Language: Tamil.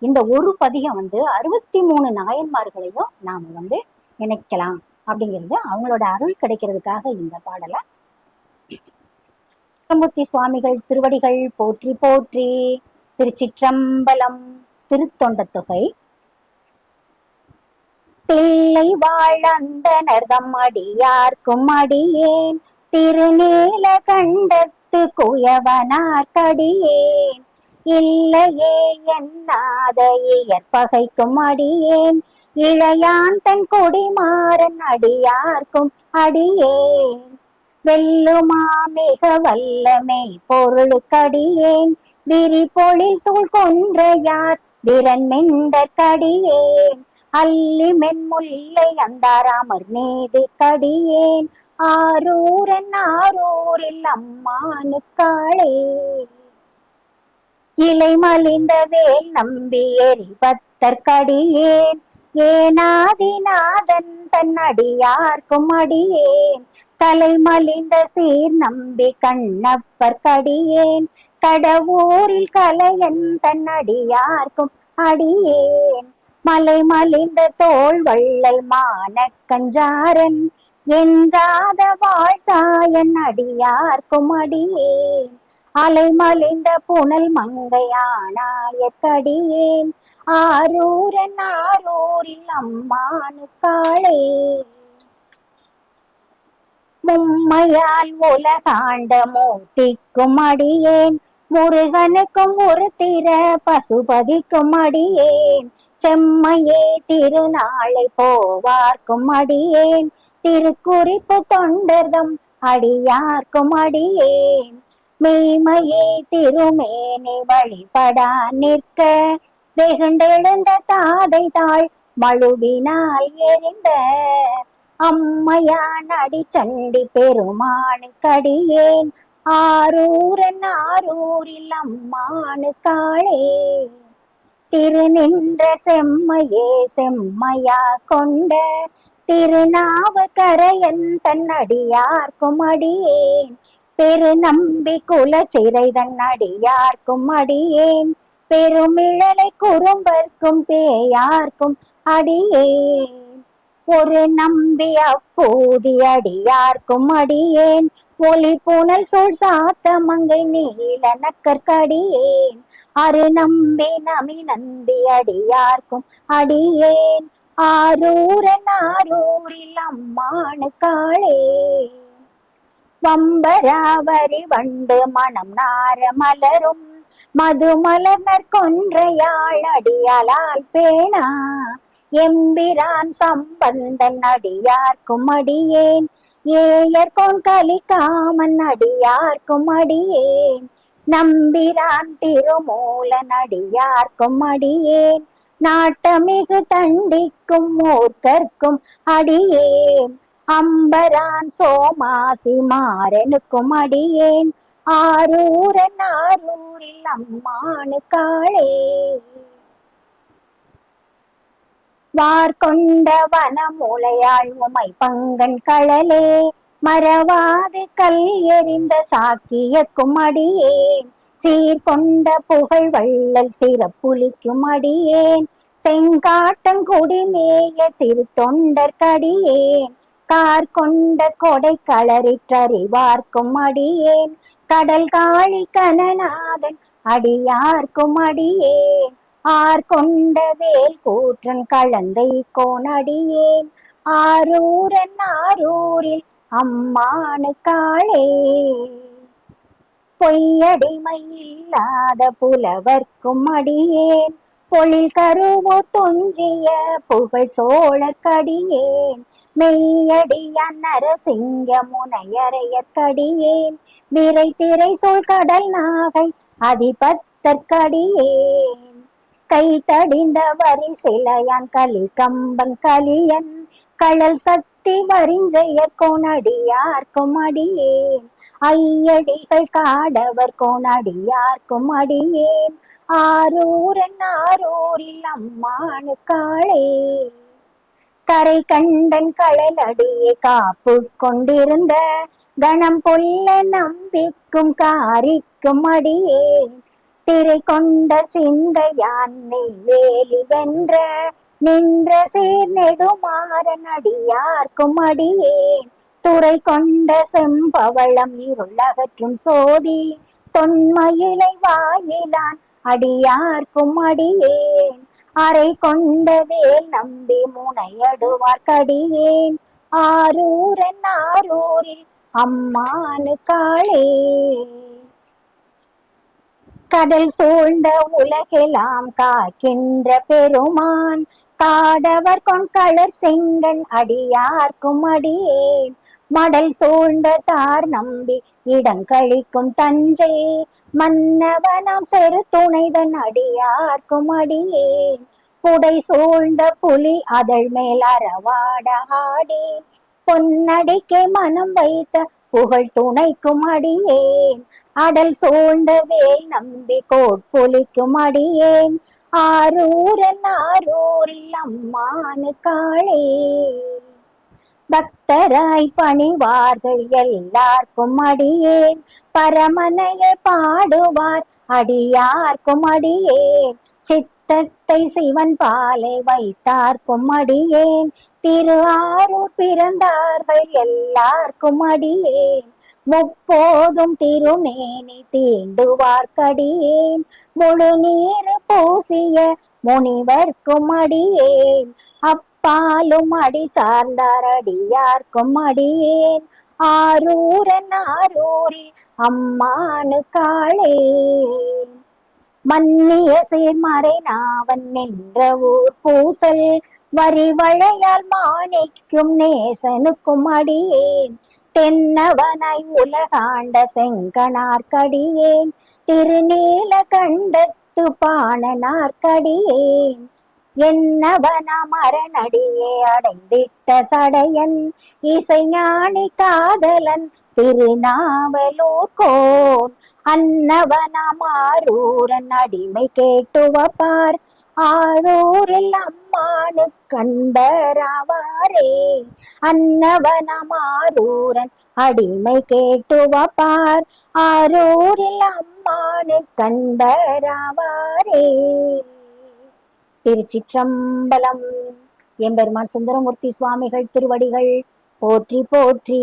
இந்த ஒரு பதிகம் 63 நாயன்மார்களையும் நாம நினைக்கலாம் அப்படிங்கிறது அவங்களோட அருள் கிடைக்கிறதுக்காக இந்த பாடலை. மூர்த்தி சுவாமிகள் திருவடிகள் போற்றி போற்றி. திருச்சிற்றம்பலம். திருத்தொண்ட தொகை. தில்லை வாழந்தனர்தம் அடியார்க்கும் அடியேன் திருநீல கண்டத்து குயவனார்க்கடியேன் இல்லையே என்னாத இயற்பகைக்கும் அடியேன் இளையான் தன் கொடிமாறன் அடியார்க்கும் அடியேன் வெல்லுமா மிக வல்லமை பொருளுக்கடியேன் விரி பொழில் சூழ் கொன்றையார் விரன் மெண்டற்கடியேன் அல்லி மென்முல்லை அந்தாராமர் நீதி கடியேன் ஆரூரன் ஆரூரில் அம்மானுக்காளே இலை மலிந்த வேல் நம்பி எரிபத்தற்கடியேன் ஏனாதிநாதன் தன் அடியார்க்கும் அடியேன் கலை மலிந்த சீர் நம்பி கண்ணப்பற்கடியேன் கடவுரில் கலையன் தன் அடியார்க்கும் அடியேன் மலை மலிந்த தோல் வள்ளல் மான கஞ்சாரன் எஞ்சாத வாழ்த்தாயன் அடியார்க்கும் அடியேன் அலை மலிந்த புனல் மங்கையானாயற்கடியேன் ஆரூரன் ஆரூரில் அம்மானுக்காளே மும்மையால் உலகாண்ட மூர்த்திக்கும் அடியேன் முருகனுக்கும் ஒரு திற பசுபதிக்கும் அடியேன் செம்மையே திருநாளை போவார்க்கும் அடியேன் திருக்குறிப்பு தொண்டர்தம் அடியார்க்கும் அடியேன் மெய்மையே திருமேனி வழிபடா நிற்க வெகுண்டெழுந்த தாதை தாள் மழுவினால் எரிந்த அம்மையான் அடிச்சண்டி பெருமானுக்கடியேன் ஆரூரன் ஆரூரில் அம்மானுக்காளே திருநின்ற செம்மையே செம்மையா கொண்ட திருநாவுக்கரையன் தன் அடியார்க்கும் அடியேன் பெருநம்பி குல சிறை தன் அடியார்க்கும் அடியேன் பெருமிழலை குறும்பர்க்கும் பேயார்க்கும் அடியேன் ஒரு நம்பி அப்போதி அடியார்க்கும் அடியேன் ஒளி புனல் சூழ் சாத்த மங்கை நீல நக்கற்கடியேன் அரு நம்பி நமி நந்தி அடியார்க்கும் அடியேன் ஆரூரன் ஆரூரில் அம்மானுக்காளே வம்பராவரி வண்டு மணம் நார மலரும் மதுமலர் கொன்றையாள் அடியாளால் பேணா எம்பிரான் சம்பந்தன் அடியார்க்கும் அடியேன் ஏயர்கோன் கலிகாமன் அடியார்க்கும் அடியேன் நம்பிரான் திருமூலன் அடியார்க்கும் அடியேன் நாட்டமிகு தண்டிக்கும் மூர்க்கர்க்கும் அடியேன் அம்பரான் சோமாசி மாறனுக்கும் அடியேன் ஆரூரன் ஆரூரில் அம்மானுக்காளே வார்கொண்ட வனமுலையாள் உமை பங்கன் கழலே மறவாது கல் எறிந்த சாக்கியக்கும் அடியேன் சீர்கொண்ட புகழ் வள்ளல் சிறப்புலிக்கும் அடியேன் செங்காட்டங்குடிமேய சிறு தொண்டற்கடியேன் கார்கொண்ட கொடை களறிற்றறிவார்க்கும் அடியேன் கடல் காழி கனநாதன் அடியார்க்கும் அடியேன் ஆர்கொண்ட வேல் கூற்றன் கலந்தை கோனடியேன் ஆரூரன் ஆரூரில் அம்மானுக்காளே பொய்யடிமை இல்லாத புலவர்க்கும் அடியேன் பொழில் கருவூர் துஞ்சிய புகழ் சோழற்கடியேன் மெய்யடியான் நரசிங்க முனையரையற்கடியேன் விரை திரை சூழ் கடல் நாகை அதிபத்தற்கடியேன் கை தடிந்த வரி சிலையான் கலி கம்பன் கலியன் கழல் சக்தி வரிஞ்செயற் கோனடியார்க்கும் அடியேன் ஐயடிகள் காடவர் கோனடியார்க்கும் அடியேன் ஆரூரன் ஆரூரில் அம்மானுக்காளே கரை கண்டன் கடல் அடியே காப்பு கொண்டிருந்த கணம் பொல்ல நம்பிக்கும் காரிக்கும் அடியேன் திரை கொண்ட சிந்தையான் நெய்வேலி வென்ற நின்ற சீர் நெடுமாறன் அடியார்க்கும் அடியேன் துறை கொண்ட செம்பவளம் இருளகற்றும் சோதி தொன்மயிலை வாயிலான் அடியார்க்கும் அடியேன் அறை கொண்ட வேல் நம்பி முனையடுவார்க்கடியேன் ஆரூரன் ஆரூரில் அம்மானு காளே. கடல் சூழ்ந்த உலகெல்லாம் காக்கின்ற பெருமான் காடவர் கொண்களர் செங்கன் அடியார்க்கும் அடியேன் மடல் சூழ்ந்த தார் நம்பி இடங்கழிக்கும் தஞ்சை மன்னவனாம் செரு துணைதன் அடியார்க்கும் அடியேன் புடை சூழ்ந்த புலி அதழ் மேல் அறவாட ஆடி பொன்னடிக்கை மனம் வைத்த புகழ் துணைக்கும் அடியேன் அடல் சூழ்ந்த வேல் நம்பி கோட்பொலிக்கும் அடியேன் ஆரூரன் ஆரூரில் அம்மானு காளே. பக்தராய் பணிவார்கள் எல்லார்க்கும் அடியேன் பரமனையை பாடுவார் அடியார்க்கும் அடியேன் சித்தத்தை சிவன் பாலை வைத்தார்க்கும் அடியேன் திரு ஆரூர் பிறந்தார்கள் எல்லார்க்கும் அடியேன் முப்போதும் திருமேனி தீண்டுவார்க்கடியேன் முழு நீர் பூசிய முனிவர்க்கும் அடியேன் அப்பாலும் அடி சார்ந்தார் அடியார்க்கும் அடியேன் ஆரூரன் ஆரூரில் அம்மானு காளே. மன்னிய சீர்மறை நாவன் நின்ற ஊர் பூசல் வரிவளையால் மாணிக்கும் நேசனுக்கும் அடியேன் தென்னவனாய் உலகாண்ட செங்கனார்க்கடியேன் திருநீல கண்டத்து பாணனார்க்கடியேன் என்னவன மரணடியே அடைந்திட்ட சடையன் இசைஞானி காதலன் திருநாவலூர்கோன் அன்னவனம் ஆரூரன் அடிமை கேட்டுவப்பார் ஆரூரில் அம்மானு கண்பராவாரே அன்னவனம் ஆரூரன் அடிமை கேட்டுவப்பார் ஆரூரில் அம்மானு கண்பராவாரே. திருச்சிற்றம்பலம். எம்பெருமான் சுந்தரமூர்த்தி சுவாமிகள் திருவடிகள் போற்றி போற்றி.